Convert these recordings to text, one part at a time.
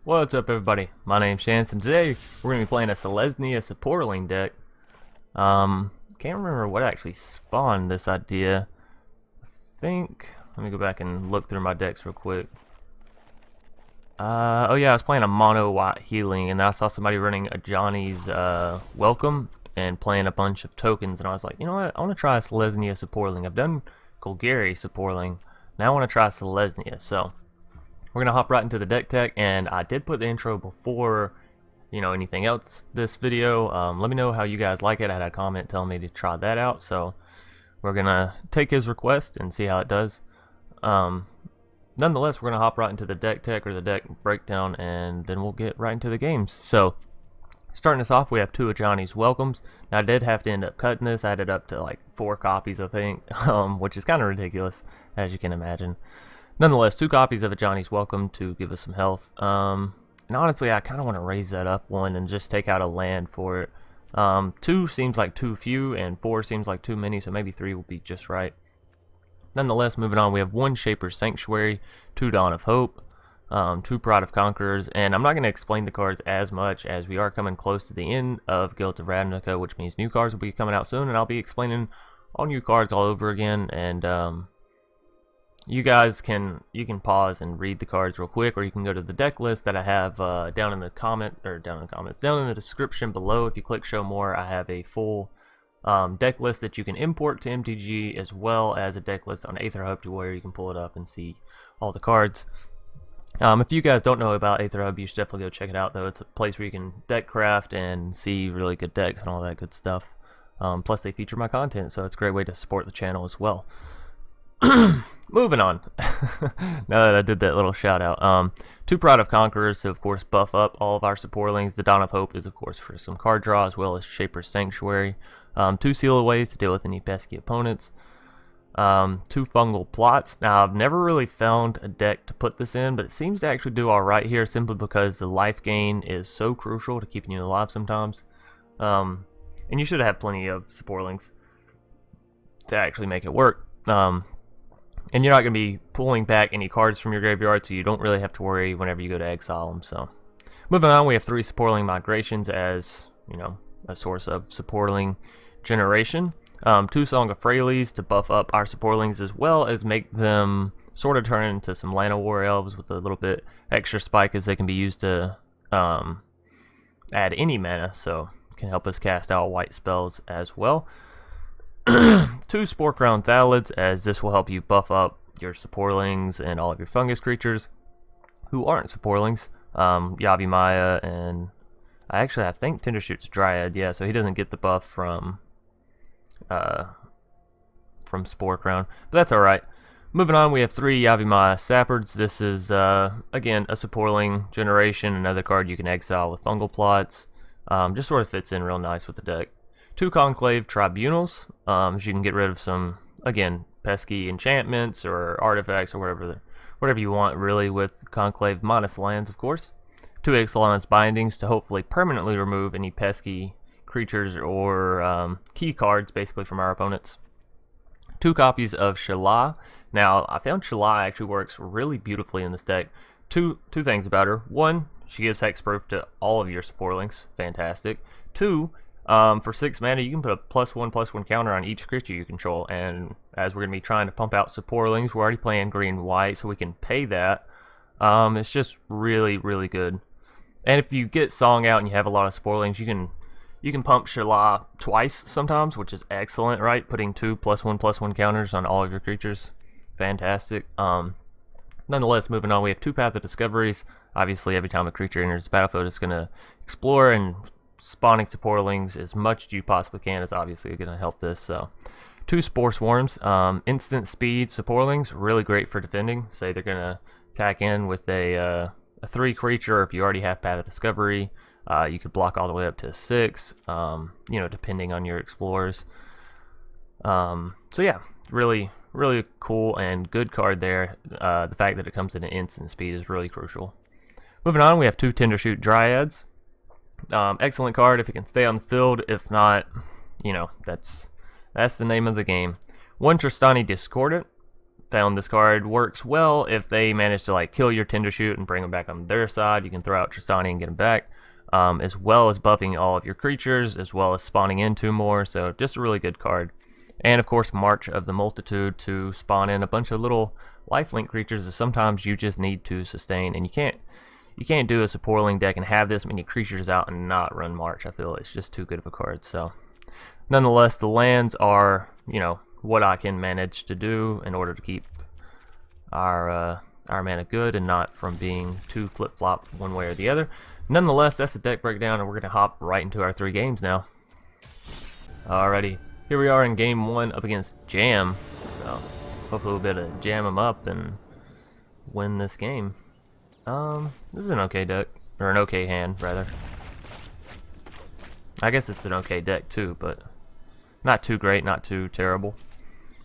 What's up, everybody? My name's Chance, and today we're going to be playing a Selesnya Saprolings deck. Can't remember what actually spawned this idea. Let me go back and look through my decks real quick. Oh yeah, I was playing a mono white healing, and I saw somebody running Ajani's Welcome and playing a bunch of tokens, and I was like, you know what? I want to try a Selesnya Saprolings. I've done Golgari Saprolings. Now I want to try Selesnya, so we're gonna hop right into the deck tech, and I did put the intro before anything else this video. Let me know how you guys like it. I had a comment telling me to try that out, so we're gonna take his request and see how it does. Nonetheless, we're gonna hop right into the deck tech or the deck breakdown, and then we'll get right into the games. So starting us off, we have two Ajani's Welcomes. Now I did have to end up cutting this. I had it up to like 4 copies, I think, which is kind of ridiculous, as you can imagine. Nonetheless, 2 copies of Ajani's Welcome to give us some health. And honestly, I kind of want to raise that up 1 and just take out a land for it. 2 seems like too few, and 4 seems like too many, so maybe 3 will be just right. Nonetheless, moving on, we have 1 Shaper's Sanctuary, 2 Dawn of Hope, 2 Pride of Conquerors, and I'm not going to explain the cards as much as we are coming close to the end of Guild of Ravnica, which means new cards will be coming out soon, and I'll be explaining all new cards all over again, and you guys can pause and read the cards real quick, or you can go to the deck list that I have down in the description below. If you click show more, I have a full deck list that you can import to MTG, as well as a deck list on Aether Hub, to where you can pull it up and see all the cards. If you guys don't know about Aether Hub, you should definitely go check it out, though. It's a place where you can deck craft and see really good decks and all that good stuff. Plus they feature my content, so it's a great way to support the channel as well. Moving on. Now that I did that little shout out, 2 Pride of Conquerors to of course buff up all of our Saprolings. The Dawn of Hope is of course for some card draw, as well as Shaper's Sanctuary. 2 Seal Aways to deal with any pesky opponents. 2 Fungal Plots. Now I've never really found a deck to put this in, but it seems to actually do alright here, simply because the life gain is so crucial to keeping you alive sometimes. And you should have plenty of Saprolings to actually make it work. And you're not going to be pulling back any cards from your graveyard, so you don't really have to worry whenever you go to exile them. So, moving on, we have 3 Saproling Migrations as, a source of Saproling generation. 2 Song of Freyalise to buff up our Saprolings, as well as make them sort of turn into some Lana War Elves with a little bit extra spike, as they can be used to add any mana, so can help us cast out white spells as well. 2 Sporecrown Thallid, as this will help you buff up your Saprolings and all of your fungus creatures who aren't Saprolings. Yavimaya, and I think Tendershoot Dryad, yeah, so he doesn't get the buff from Sporecrown, but that's alright. Moving on, we have 3 Yavimaya Sapherds. This is again a Saproling generation, another card you can exile with Fungal Plots. Just sort of fits in real nice with the deck. 2 Conclave Tribunals, so you can get rid of some, again, pesky enchantments or artifacts or whatever you want, really, with Conclave, minus lands, of course. 2 Ixalan's Bindings to hopefully permanently remove any pesky creatures or key cards, basically, from our opponents. 2 copies of Shalai. Now, I found Shalai actually works really beautifully in this deck. Two things about her. 1, she gives hexproof to all of your Saprolings. Fantastic. 2, for 6 mana, you can put a +1/+1 counter on each creature you control, and as we're going to be trying to pump out Saprolings, we're already playing green-white, so we can pay that. It's just really, really good. And if you get Song out and you have a lot of Saprolings, you can pump Shalai twice sometimes, which is excellent, right? Putting 2 +1/+1 counters on all of your creatures. Fantastic. Nonetheless, moving on, we have 2 Path of Discoveries. Obviously, every time a creature enters the battlefield, it's going to explore, and spawning Saprolings as much as you possibly can is obviously going to help this. So, 2 Spore Swarms, instant speed Saprolings, really great for defending. Say they're going to attack in with a 3 creature. If you already have Path of Discovery, you could block all the way up to 6, depending on your explorers. So yeah, really, really cool and good card there. The fact that it comes in an instant speed is really crucial. Moving on, we have 2 Tendershoot Dryads. Excellent card if it can stay on the field. If not, that's the name of the game. 1 Tristani Discordant found this card works well if they manage to like kill your Tendershoot and bring them back on their side. You can throw out Tristani and get them back, as well as buffing all of your creatures, as well as spawning in 2 more. So just a really good card. And of course, March of the Multitude to spawn in a bunch of little lifelink creatures that sometimes you just need to sustain, and you can't do a Saproling deck and have this many creatures out and not run March. I feel it's just too good of a card. So nonetheless, the lands are, you know, what I can manage to do in order to keep our mana good and not from being too flip-flop one way or the other. Nonetheless, that's the deck breakdown, and we're gonna hop right into our 3 games now. Alrighty, here we are in game 1 up against Jam. So hopefully we'll be able to jam them up and win this game. This is an okay deck, or an okay hand rather. I guess it's an okay deck too, but not too great, not too terrible.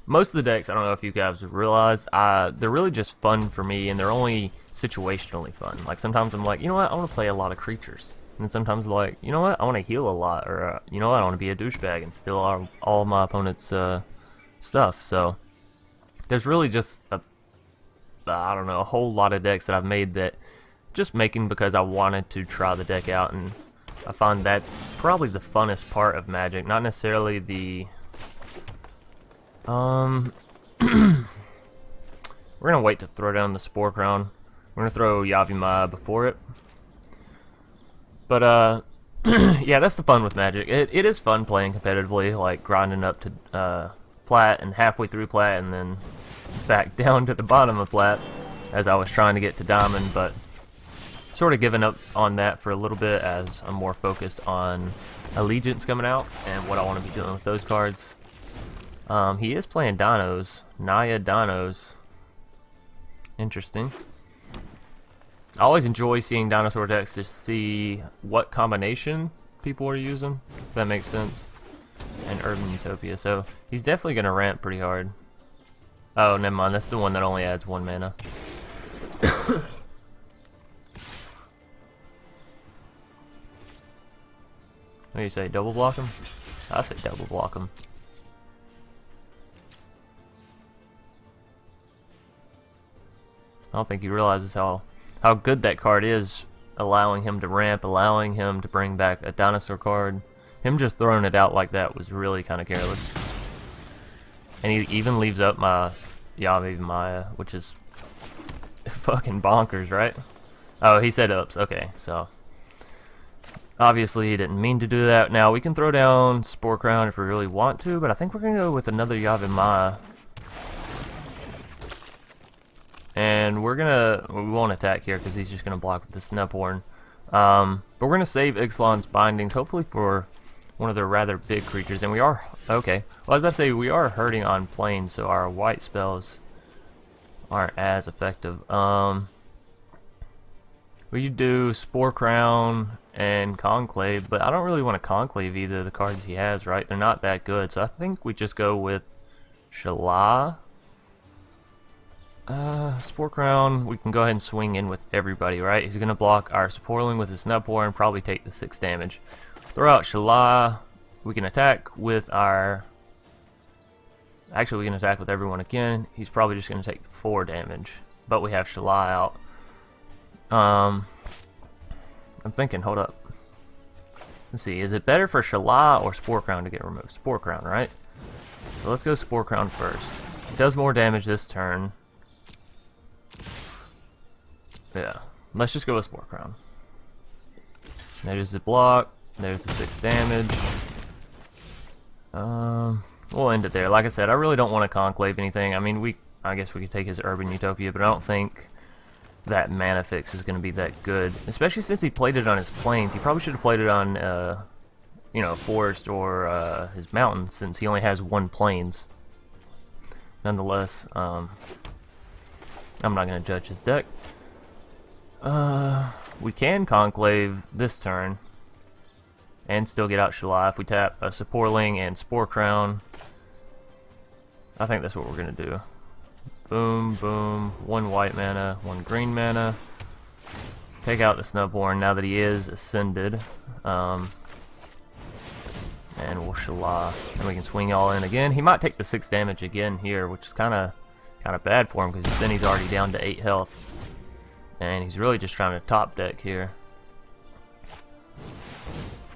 Most of the decks, I don't know if you guys realize, they're really just fun for me, and they're only situationally fun. Like sometimes I'm like, you know what, I want to play a lot of creatures, and then sometimes I'm like, you know what, I want to heal a lot, or you know what, I want to be a douchebag and steal all of my opponent's stuff. So there's really just I don't know, a whole lot of decks that I've made that just making because I wanted to try the deck out, and I find that's probably the funnest part of Magic, not necessarily the we're gonna wait to throw down the Sporecrown. We're gonna throw Yavimaya before it. But yeah, that's the fun with Magic. It is fun playing competitively, like grinding up to plat and halfway through plat and then back down to the bottom of plat as I was trying to get to diamond, but sort of giving up on that for a little bit as I'm more focused on Allegiance coming out and what I want to be doing with those cards. He is playing Dinos, Naya Dinos. Interesting. I always enjoy seeing dinosaur decks to see what combination people are using, if that makes sense. And Urban Utopia, so he's definitely going to ramp pretty hard. Oh, never mind, that's the one that only adds 1 mana. What do you say, double block him? I say double block him. I don't think he realizes how good that card is, allowing him to ramp, allowing him to bring back a dinosaur card. Him just throwing it out like that was really kind of careless. And he even leaves up my Yavimaya, which is fucking bonkers, right? Oh, he said ups. Okay, so obviously he didn't mean to do that. Now we can throw down Sporecrown if we really want to, but I think we're gonna go with another Yavimaya. And we won't attack here because he's just gonna block with the Snuphorn. But we're gonna save Ixalan's bindings, hopefully for one of their rather big creatures. And we are okay. Well, I was about to say we are hurting on planes, so our white spells aren't as effective. We do Sporecrown and Conclave, but I don't really want to Conclave either of the cards he has, right? They're not that good, so I think we just go with Shalai. Sporecrown, we can go ahead and swing in with everybody, right? He's gonna block our Saproling with his Snuphorn and probably take the 6 damage. Throw out Shalai. We can attack with our... Actually, we can attack with everyone again. He's probably just gonna take 4 damage, but we have Shalai out. I'm thinking, hold up. Let's see, is it better for Shalai or Sporecrown to get removed? Sporecrown, right? So let's go Sporecrown first. It does more damage this turn. Yeah, let's just go with Sporecrown. There's the block. There's the 6 damage. We'll end it there. Like I said, I really don't want to Conclave anything. I mean, I guess we could take his Urban Utopia, but I don't think that mana fix is going to be that good. Especially since he played it on his plains. He probably should have played it on, you know, forest or his mountain, since he only has 1 plains. Nonetheless, I'm not going to judge his deck. We can Conclave this turn and still get out Shalai if we tap a Saproling and Sporecrown. I think that's what we're going to do. Boom, boom, 1 white mana, 1 green mana. Take out the Snuphorn now that he is ascended. And we'll Shalai. And we can swing all in again. He might take the 6 damage again here, which is kind of kind of bad for him because then he's already down to 8 health. And he's really just trying to top deck here.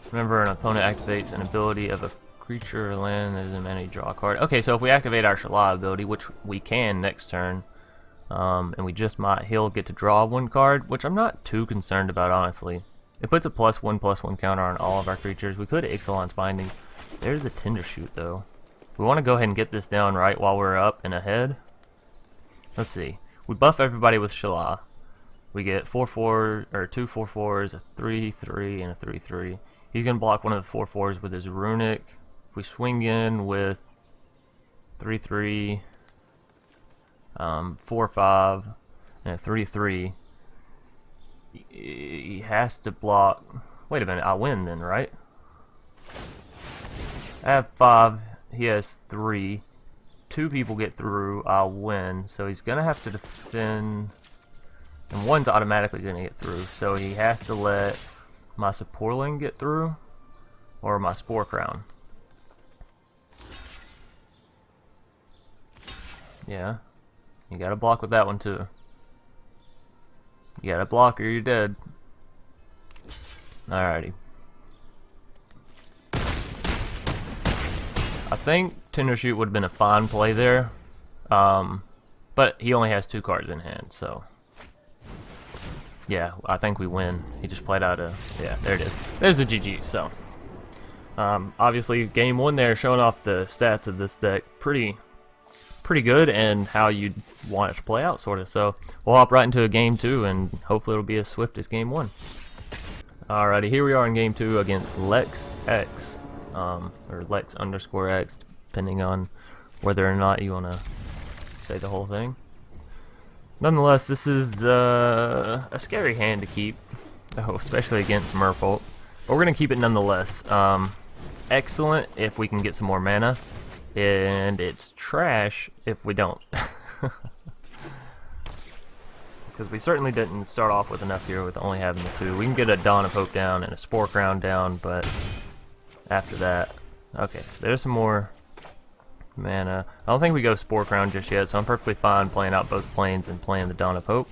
Whenever an opponent activates an ability of a creature or land that isn't mana, draw a card. Okay, so if we activate our Shalai ability, which we can next turn, and we just might, he'll get to draw 1 card, which I'm not too concerned about, honestly. It puts a +1/+1 counter on all of our creatures. We could Ixalan's Binding. There's a Tendershoot, though. We want to go ahead and get this down right while we're up and ahead. Let's see. We buff everybody with Shalai. We get 4/4 or 2 4/4s, a 3/3, and a 3/3. He's gonna block one of the 4/4s with his Runic. If we swing in with 3/3, 4/5, and a 3/3, he has to block. Wait a minute, I win then, right? I have 5. He has 3. 2 people get through. I'll win. So he's gonna have to defend. And 1's automatically going to get through, so he has to let my Saproling get through, or my Sporecrown. Yeah, you got to block with that one too. You got to block or you're dead. Alrighty. I think Tendershoot would have been a fine play there, but he only has 2 cards in hand, so... Yeah, I think we win. He just played out a... Yeah, there it is. There's a GG, so... obviously, game 1 there, showing off the stats of this deck. Pretty good, and how you'd want it to play out, sort of. So, we'll hop right into a game 2, and hopefully it'll be as swift as game 1. Alrighty, here we are in game 2 against Lex X. Or Lex_X, depending on whether or not you want to say the whole thing. Nonetheless, this is a scary hand to keep, especially against Merfolk. But we're going to keep it nonetheless. It's excellent if we can get some more mana, and it's trash if we don't. Because we certainly didn't start off with enough here with only having the 2. We can get a Dawn of Hope down and a Sporecrown down, but after that... Okay, so there's some more... mana. I don't think we go Sporecrown just yet, so I'm perfectly fine playing out both planes and playing the Dawn of Hope.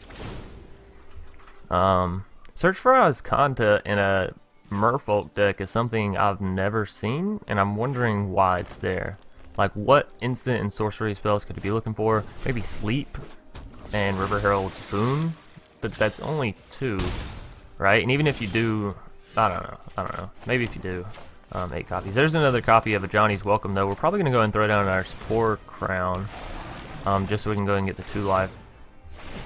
Search for Azcanta in a Merfolk deck is something I've never seen, and I'm wondering why it's there. Like, what instant and sorcery spells could it be looking for? Maybe Sleep and River Herald's Boon? But that's only 2, right? And even if you do... I don't know. Maybe if you do... 8 copies. There's another copy of Ajani's Welcome, though. We're probably going to go and throw down our Sporecrown, just so we can go and get the 2 life.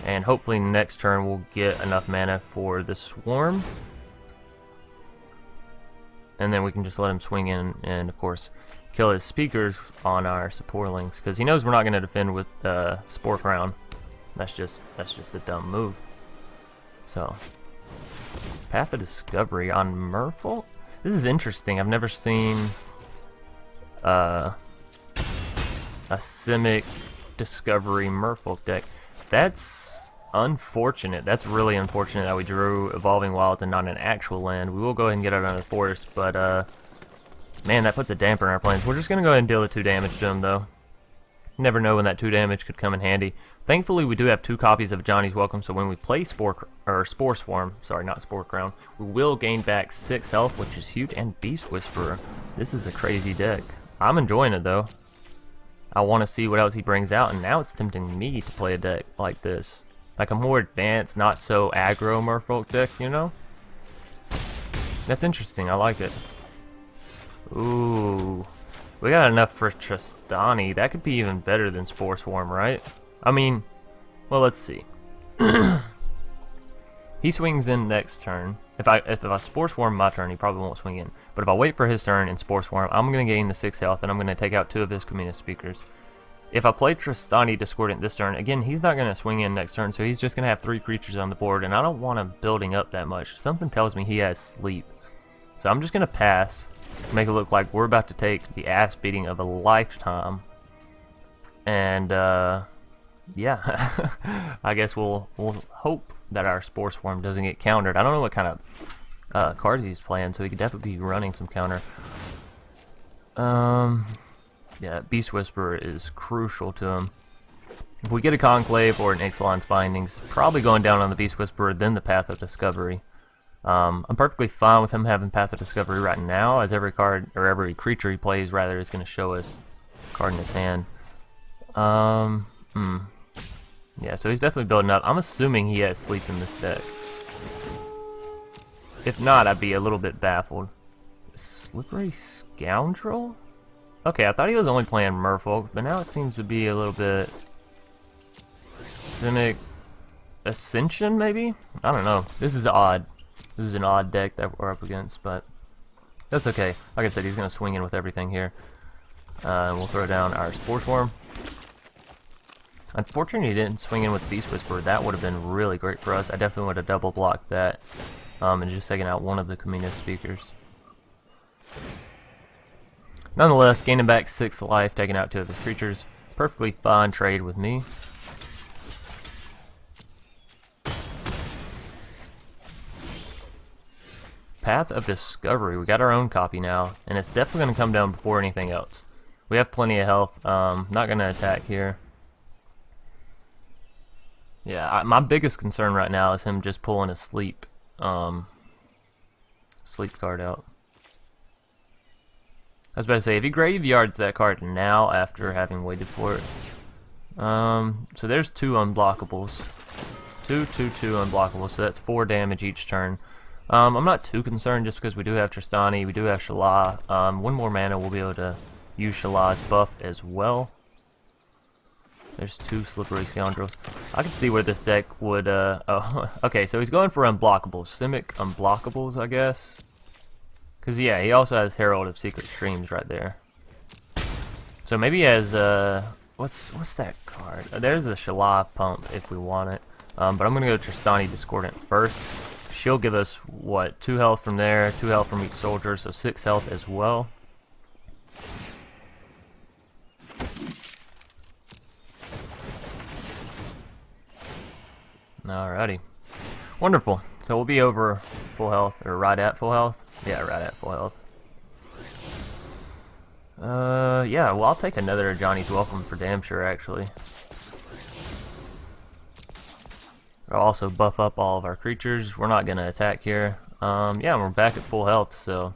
And hopefully next turn we'll get enough mana for the Swarm. And then we can just let him swing in and, of course, kill his speakers on our Saprolings, because he knows we're not going to defend with Sporecrown. That's just a dumb move. So, Path of Discovery on Merfolk? This is interesting. I've never seen a Simic Discovery Merfolk deck. That's unfortunate. That's really unfortunate that we drew Evolving Wilds and not an actual land. We will go ahead and get out on the forest, but man, that puts a damper on our plans. We're just going to go ahead and deal the 2 damage to him, though. Never know when that 2 damage could come in handy. Thankfully, we do have 2 copies of Ajani's Welcome, so when we play Spore Swarm, sorry, not Sporecrown, we will gain back 6 health, which is huge, and Beast Whisperer. This is a crazy deck. I'm enjoying it, though. I want to see what else he brings out, and now it's tempting me to play a deck like this. Like a more advanced, not so aggro Merfolk deck, you know? That's interesting, I like it. Ooh. We got enough for Tristani. That could be even better than Spore Swarm, right? I mean, well, let's see. He swings in next turn. If I Spore Swarm my turn, he probably won't swing in. But if I wait for his turn and Spore Swarm, I'm going to gain the 6 health, and I'm going to take out 2 of his Communist Speakers. If I play Tristani Discordant this turn, again, he's not going to swing in next turn, so he's just going to have 3 creatures on the board, and I don't want him building up that much. Something tells me he has Sleep. So I'm just going to pass, make it look like we're about to take the ass beating of a lifetime. And, yeah, I guess we'll hope that our Spore Swarm doesn't get countered. I don't know what kind of cards he's playing, so he could definitely be running some counter. Yeah, Beast Whisperer is crucial to him. If we get a Conclave or an Ixalan's Bindings, probably going down on the Beast Whisperer, then the Path of Discovery. I'm perfectly fine with him having Path of Discovery right now, as every card, or every creature he plays, rather, is going to show us a card in his hand. Yeah, so he's definitely building up. I'm assuming he has Sleep in this deck. If not, I'd be a little bit baffled. Slippery Scoundrel? Okay, I thought he was only playing Merfolk, but now it seems to be a little bit... Cynic Ascension, maybe? I don't know. This is odd. This is an odd deck that we're up against, but that's okay. Like I said, he's going to swing in with everything here. We'll throw down our Spore Swarm. Unfortunately, he didn't swing in with Beast Whisperer. That would have been really great for us. I definitely would have double blocked that and just taken out one of the Kamina speakers. Nonetheless, gaining back 6 life, taking out 2 of his creatures. Perfectly fine trade with me. Path of Discovery. We got our own copy now, and it's definitely going to come down before anything else. We have plenty of health. Not going to attack here. Yeah, my biggest concern right now is him just pulling a sleep card out. I was about to say, if he graveyards that card now after having waited for it. So there's 2 unblockables. 2 unblockables, so that's 4 damage each turn. I'm not too concerned just because we do have Tristani, we do have Shalai. 1 more mana, we'll be able to use Shalai's buff as well. There's 2 Slippery Scoundrels. I can see where this deck would, oh, okay, so he's going for unblockables. Simic unblockables, I guess. Because, yeah, he also has Herald of Secret Streams right there. So maybe he has, what's that card? There's the Shalai Pump if we want it. But I'm going to go Tristani Discordant first. She'll give us, what, 2 health from there, 2 health from each soldier, so 6 health as well. Alrighty. Wonderful. So we'll be over full health, or right at full health. Yeah, right at full health. Yeah, well, I'll take another Ajani's Welcome for damn sure, actually. I'll also buff up all of our creatures. We're not going to attack here. Yeah, we're back at full health, so...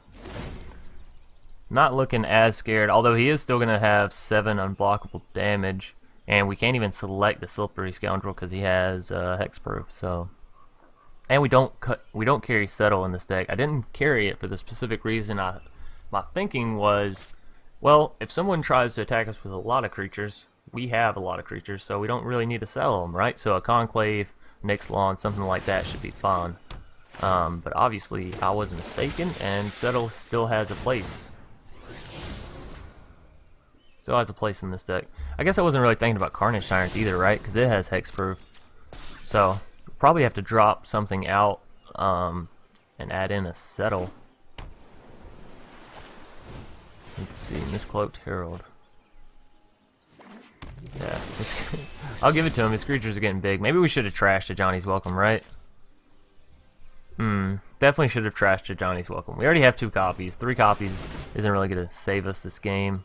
Not looking as scared, although he is still going to have 7 unblockable damage. And we can't even select the Slippery Scoundrel because he has hexproof. So, and we don't carry Settle in this deck. I didn't carry it for the specific reason. My thinking was, well, if someone tries to attack us with a lot of creatures, we have a lot of creatures, so we don't really need to settle them, right? So a Conclave, Ixalan, something like that should be fine. But obviously, I was mistaken, and Settle still has a place. Still has a place in this deck. I guess I wasn't really thinking about Carnage Tyrants either, right? Because it has hexproof. So, probably have to drop something out and add in a Settle. Let's see, Miscloaked Herald. Yeah, I'll give it to him. His creatures are getting big. Maybe we should have trashed Ajani's Welcome, right? Definitely should have trashed Ajani's Welcome. We already have 2 copies. 3 copies isn't really going to save us this game.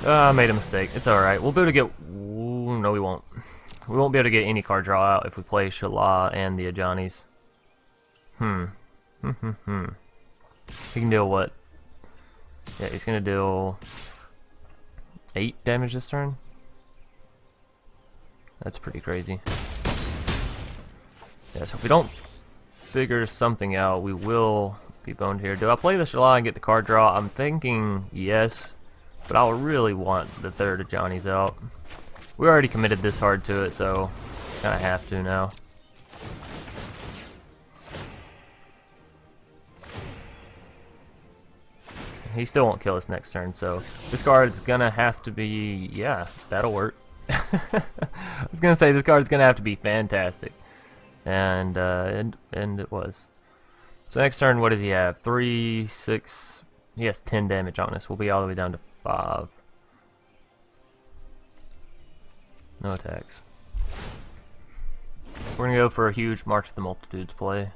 I made a mistake. It's alright. We'll be able to get... Ooh, no, we won't. We won't be able to get any card draw out if we play Shalai and the Ajani's. He can deal what? Yeah, he's going to deal 8 damage this turn. That's pretty crazy. Yeah, so if we don't figure something out, we will be boned here. Do I play the Shalai and get the card draw? I'm thinking yes. But I really want the 3rd Ajani's out. We already committed this hard to it, so kind of have to now. He still won't kill us next turn, so this card's gonna have to be... Yeah, that'll work. I was gonna say this card's gonna have to be fantastic. And it was. So next turn, what does he have? 3, 6... He has 10 damage on us. We'll be all the way down to 5. No attacks. We're gonna go for a huge March of the Multitudes play.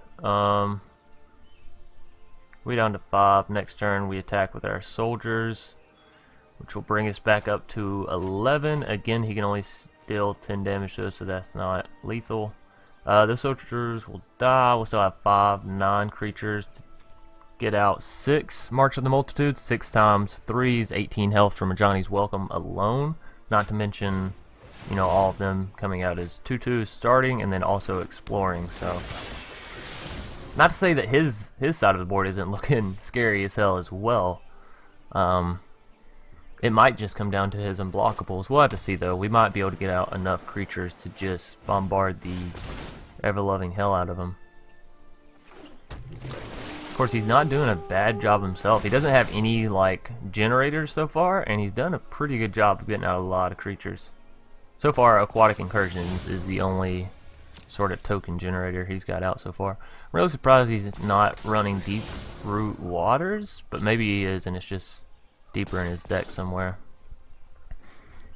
We down to 5. Next turn we attack with our soldiers. which will bring us back up to 11. Again, he can only deal 10 damage to us, so that's not lethal. Those soldiers will die. We'll still have 5 non-creatures to get out. 6 March of the Multitude, 6 times 3s, 18 health from Ajani's Welcome alone. Not to mention, you know, all of them coming out as 2/2 starting and then also exploring. So, not to say that his side of the board isn't looking scary as hell as well. It might just come down to his unblockables. We'll have to see though. We might be able to get out enough creatures to just bombard the ever-loving hell out of him. Of course, he's not doing a bad job himself. He doesn't have any like generators so far, and he's done a pretty good job of getting out a lot of creatures. So far, Aquatic Incursions is the only sort of token generator he's got out so far. I'm really surprised he's not running Deep Root Waters, but maybe he is, and it's just deeper in his deck somewhere.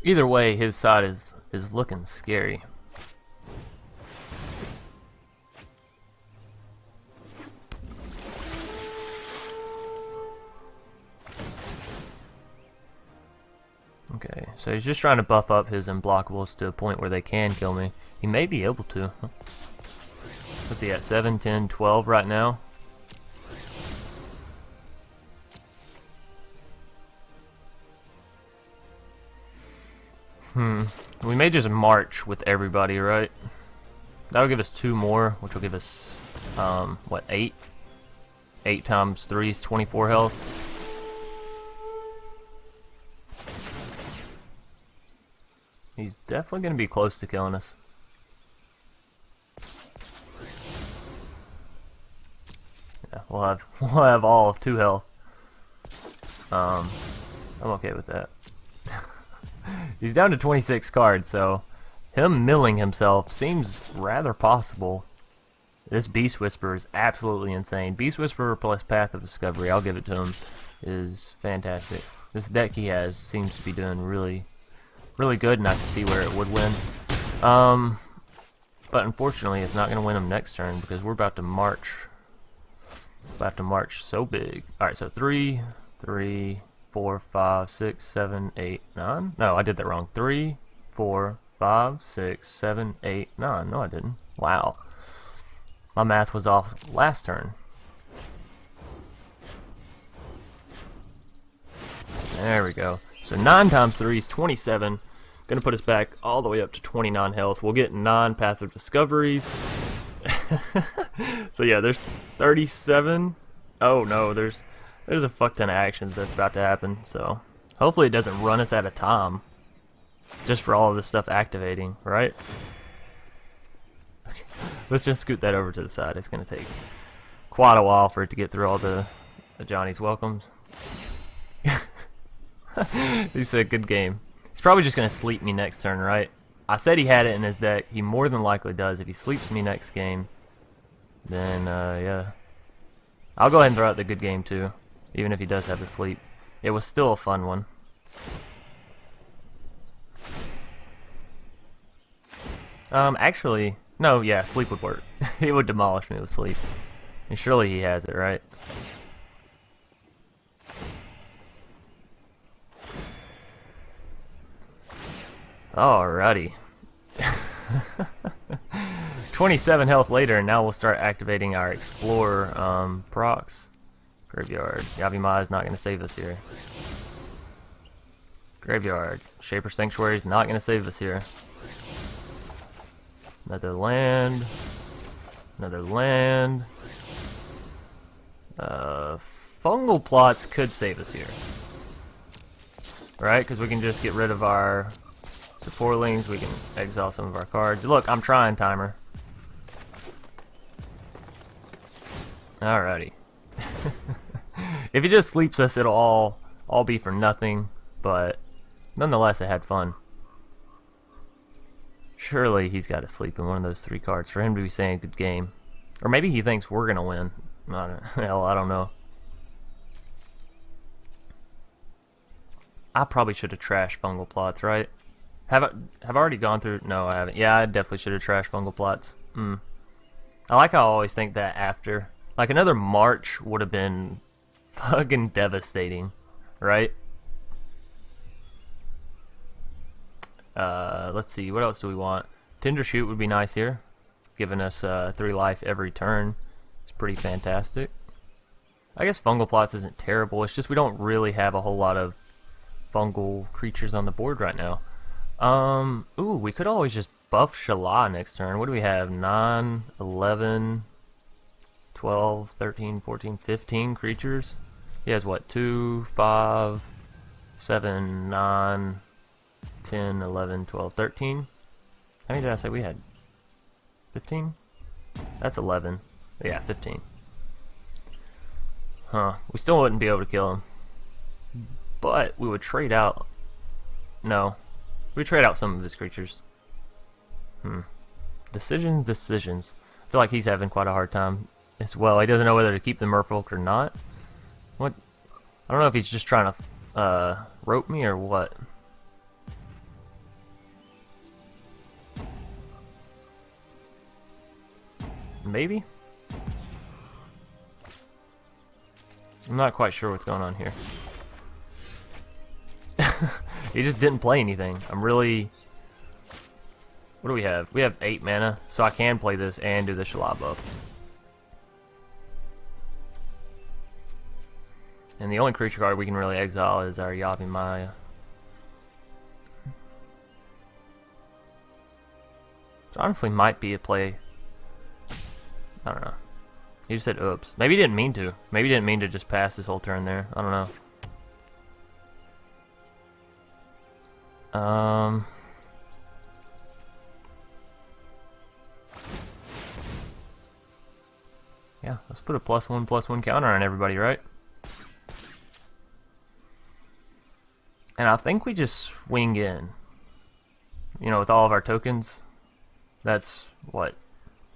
Either way, his side is looking scary. Okay, so he's just trying to buff up his unblockables to a point where they can kill me. He may be able to. What's he at? 7, 10, 12 right now? We may just march with everybody, right? That'll give us 2 more, which will give us, what, 8? 8 times 3 is 24 health. He's definitely going to be close to killing us. Yeah, we'll have all of 2 health. I'm okay with that. He's down to 26 cards, so him milling himself seems rather possible. This Beast Whisperer is absolutely insane. Beast Whisperer plus Path of Discovery, I'll give it to him, is fantastic. This deck he has seems to be doing really good, and I can see where it would win. But unfortunately, it's not going to win him next turn because we're about to march. About to march so big. Alright, so 3, 4, 5, 6, 7, 8, 9. No, I did that wrong. 3, 4, 5, 6, 7, 8, 9. No, I didn't. Wow. My math was off last turn. There we go. So 9 times 3 is 27. Gonna put us back all the way up to 29 health. We'll get 9 Path of Discoveries. So yeah, there's 37. Oh no, there's a fuck ton of actions that's about to happen. So hopefully it doesn't run us out of time just for all of this stuff activating, right? Okay. Let's just scoot that over to the side. It's gonna take quite a while for it to get through all the Ajani's welcomes. He said good game. He's probably just going to sleep me next turn, right? I said he had it in his deck. He more than likely does. If he sleeps me next game, then, yeah. I'll go ahead and throw out the good game, too. Even if he does have the sleep. It was still a fun one. Actually, no, yeah, sleep would work. He would demolish me with sleep. And surely he has it, right? Alrighty. 27 health later, and now we'll start activating our Explore procs. Graveyard. Yavimaya is not going to save us here. Graveyard. Shaper Sanctuary is not going to save us here. Another land. Another land. Fungal Plots could save us here. Right? Because we can just get rid of our Saprolings, we can exile some of our cards. Look, I'm trying, timer. Alrighty. If he just sleeps us, it'll all be for nothing, but nonetheless, I had fun. Surely he's got to sleep in one of those 3 cards for him to be saying good game. Or maybe he thinks we're going to win. Hell, I don't know. I probably should have trashed Fungal Plots, right? Have I already gone through? No, I haven't. Yeah, I definitely should have trashed Fungal Plots. I like how I always think that after. Like, another March would have been fucking devastating, right? Let's see, what else do we want? Tendershoot would be nice here, giving us 3 life every turn. It's pretty fantastic. I guess Fungal Plots isn't terrible, it's just we don't really have a whole lot of fungal creatures on the board right now. Ooh, we could always just buff Shalai next turn. What do we have? 9, 11, 12, 13, 14, 15 creatures. He has what? 2, 5, 7, 9, 10, 11, 12, 13. How many did I say we had? 15? That's 11. Yeah, 15. Huh. We still wouldn't be able to kill him. But we would trade out... No. We'd trade out some of his creatures. Decisions. I feel like he's having quite a hard time as well. He doesn't know whether to keep the Merfolk or not. What? I don't know if he's just trying to rope me or what. Maybe? I'm not quite sure what's going on here. He just didn't play anything. I'm really... What do we have? We have 8 mana, so I can play this and do the Shalai buff. And the only creature card we can really exile is our Yavimaya. Which honestly might be a play. I don't know. He just said oops. Maybe he didn't mean to. Maybe he didn't mean to just pass this whole turn there. I don't know. Yeah, let's put a +1/+1 counter on everybody, right? And I think we just swing in. You know, with all of our tokens. That's, what,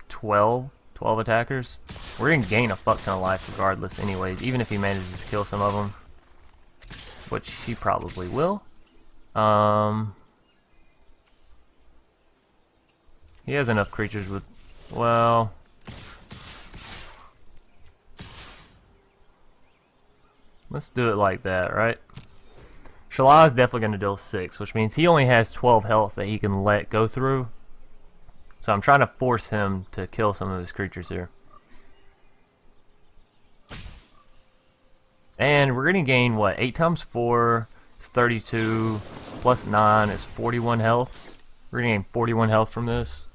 12 attackers? We're going to gain a fuck ton of life regardless anyways, even if he manages to kill some of them. Which he probably will. He has enough creatures with... Well... Let's do it like that, right? Shalai is definitely going to deal 6, which means he only has 12 health that he can let go through. So I'm trying to force him to kill some of his creatures here. And we're going to gain, what, 8 times 4 is 32, plus 9 is 41 health. We're going to gain 41 health from this.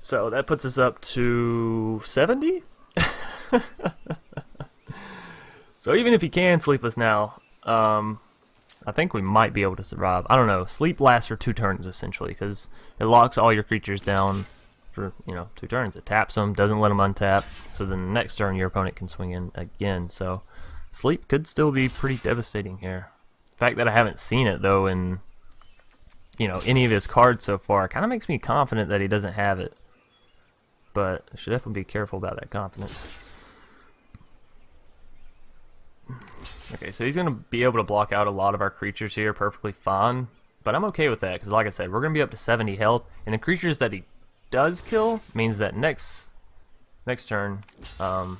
So that puts us up to 70? So even if he can sleep us now, I think we might be able to survive. I don't know. Sleep lasts for 2 turns, essentially, because it locks all your creatures down for, 2 turns. It taps them, doesn't let them untap, so then the next turn your opponent can swing in again. So sleep could still be pretty devastating here. The fact that I haven't seen it, though, in, any of his cards so far, kind of makes me confident that he doesn't have it. But I should definitely be careful about that confidence. Okay, so he's going to be able to block out a lot of our creatures here perfectly fine. But I'm okay with that, because like I said, we're going to be up to 70 health. And the creatures that he does kill means that next turn, why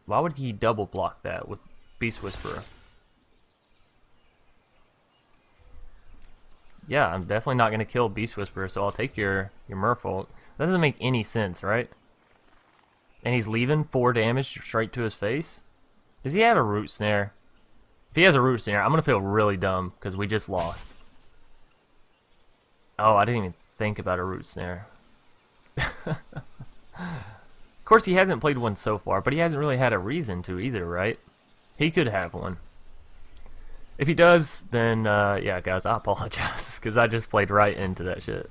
would he double block that with Beast Whisperer? Yeah, I'm definitely not going to kill Beast Whisperer, so I'll take your Merfolk. That doesn't make any sense, right? And he's leaving 4 damage straight to his face? Does he have a Root Snare? If he has a Root Snare, I'm going to feel really dumb, because we just lost. Oh, I didn't even think about a Root Snare. Of course, he hasn't played one so far, but he hasn't really had a reason to either, right? He could have one. If he does, then, yeah, guys, I apologize, because I just played right into that shit.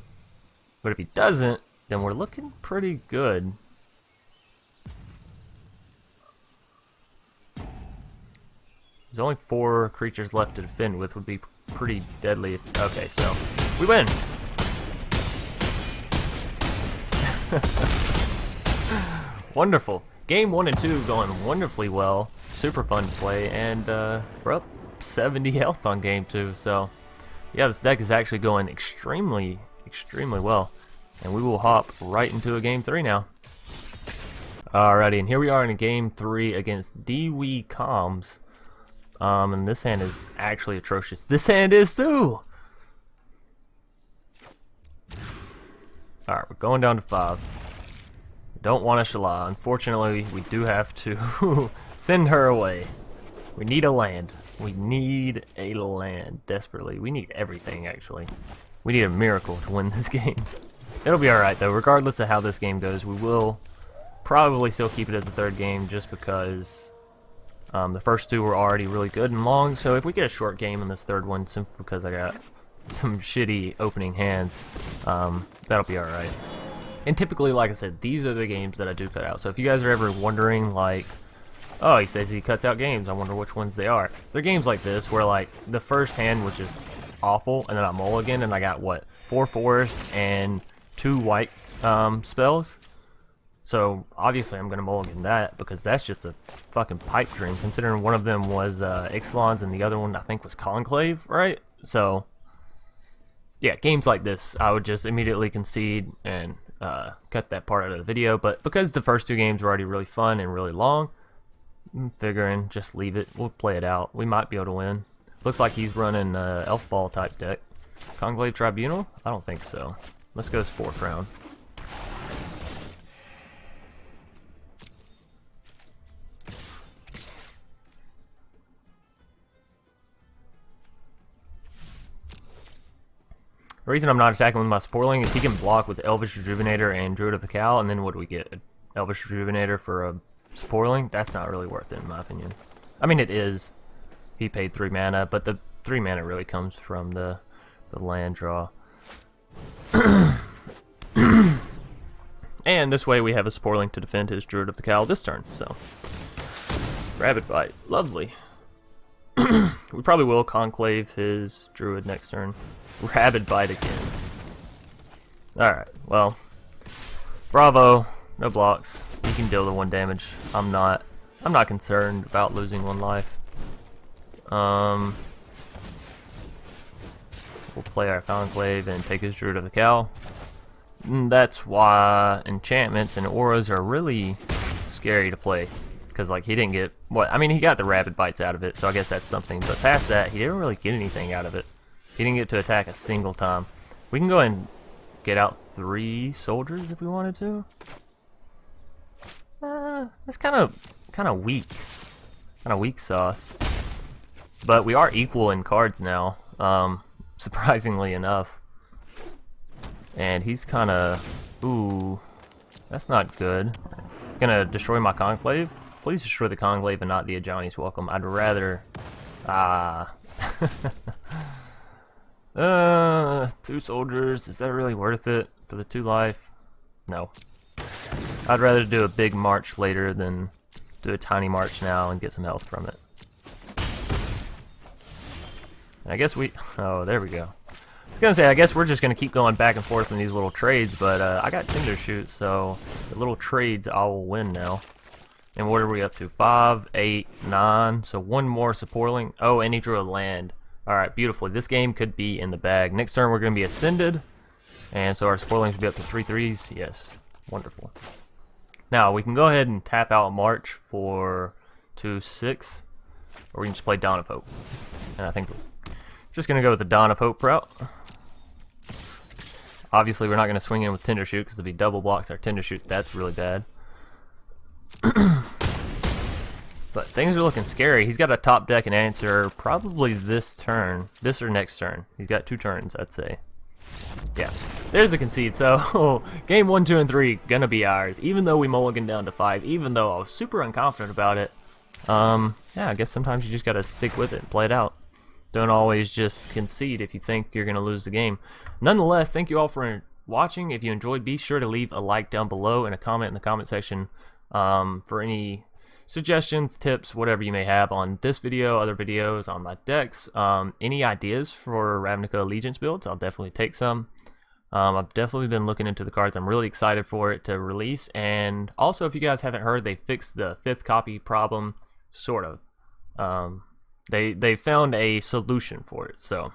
But if he doesn't, then we're looking pretty good. There's only 4 creatures left to defend with, would be pretty deadly. Okay, so we win. Wonderful. Game 1 and 2 going wonderfully well. Super fun to play, and we're up 70 health on game 2. So yeah, this deck is actually going extremely well. And we will hop right into a game 3 now. Alrighty, and here we are in a game 3 against DWE Comms. And this hand is actually atrocious. This hand is too! Alright, we're going down to 5. Don't want a Shalai. Unfortunately, we do have to send her away. We need a land. We need a land desperately. We need everything, actually. We need a miracle to win this game. It'll be alright, though. Regardless of how this game goes, we will probably still keep it as a 3rd game just because the first 2 were already really good and long. So if we get a short game in this 3rd one, simply because I got some shitty opening hands, that'll be alright. And typically, like I said, these are the games that I do cut out. So if you guys are ever wondering, like, oh, he says he cuts out games, I wonder which ones they are. They're games like this where, like, the first hand was just awful, and then I mulligan, and I got, what, 4 forest and 2 white spells. So obviously I'm going to mulligan that because that's just a fucking pipe dream, considering one of them was Ixalan's and the other one I think was Conclave, right? So yeah, games like this I would just immediately concede and cut that part out of the video. But because the first 2 games were already really fun and really long, I'm figuring just leave it. We'll play it out. We might be able to win. Looks like he's running Elf Ball type deck. Conclave Tribunal? I don't think so. Let's go Sporecrown. The reason I'm not attacking with my Saproling is he can block with Elvish Rejuvenator and Druid of the Cowl, and then what do we get? An Elvish Rejuvenator for a Saproling? That's not really worth it in my opinion. I mean, it is. He paid 3 mana, but the 3 mana really comes from the land draw. And this way we have a Saproling to defend his Druid of the Cowl this turn, so. Rabid Bite. Lovely. We probably will Conclave his Druid next turn. Rabid Bite again. Alright, well. Bravo. No blocks. You can deal the 1 damage. I'm not concerned about losing 1 life. We'll play our Conclave and take his Druid of the Cowl. And that's why enchantments and auras are really scary to play. Because, like, he didn't get... what? I mean, he got the Rabid Bites out of it, so I guess that's something. But past that, he didn't really get anything out of it. He didn't get to attack a single time. We can go ahead and get out 3 soldiers if we wanted to. That's kind of weak. Kind of weak sauce. But we are equal in cards now, surprisingly enough. And he's kind of... ooh, that's not good. Gonna destroy my Conclave? Please destroy the Conclave and not the Ajani's Welcome. I'd rather... 2 soldiers, is that really worth it for the 2 life? No. I'd rather do a big march later than do a tiny march now and get some health from it. And I guess we... oh, there we go. I was gonna say, I guess we're just gonna keep going back and forth in these little trades, but I got Tendershoot, so the little trades I will win now. And what are we up to? 5, 8, 9. So 1 more Saproling. Oh, and he drew a land. Alright, beautifully. This game could be in the bag. Next turn we're going to be Ascended. And so our Saprolings will be up to 3 3s. Yes. Wonderful. Now, we can go ahead and tap out March for 2 6. Or we can just play Dawn of Hope. And I think we're just going to go with the Dawn of Hope route. Obviously, we're not going to swing in with Tendershoot because if he double blocks our Tendershoot, that's really bad. But things are looking scary. He's got a top deck and answer probably this turn. This or next turn. He's got 2 turns, I'd say. Yeah. There's the concede. So, game 1, 2, and 3 gonna be ours. Even though we mulligan down to 5. Even though I was super unconfident about it. Yeah, I guess sometimes you just gotta stick with it and play it out. Don't always just concede if you think you're gonna lose the game. Nonetheless, thank you all for watching. If you enjoyed, be sure to leave a like down below and a comment in the comment section for any suggestions, tips, whatever you may have on this video, other videos, on my decks, any ideas for Ravnica Allegiance builds. I'll definitely take some. I've definitely been looking into the cards. I'm really excited for it to release. And also, if you guys haven't heard, they fixed the 5th copy problem, sort of. They found a solution for it. So,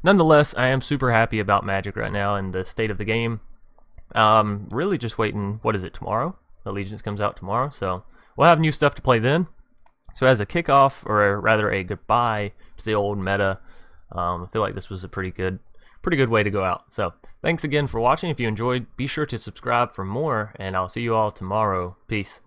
nonetheless, I am super happy about Magic right now and the state of the game. Really just waiting. What is it, tomorrow? Allegiance comes out tomorrow, so we'll have new stuff to play then. So as a kickoff, or rather a goodbye to the old meta, I feel like this was a pretty good pretty good way to go out. So thanks again for watching. If you enjoyed, be sure to subscribe for more, and I'll see you all tomorrow. Peace.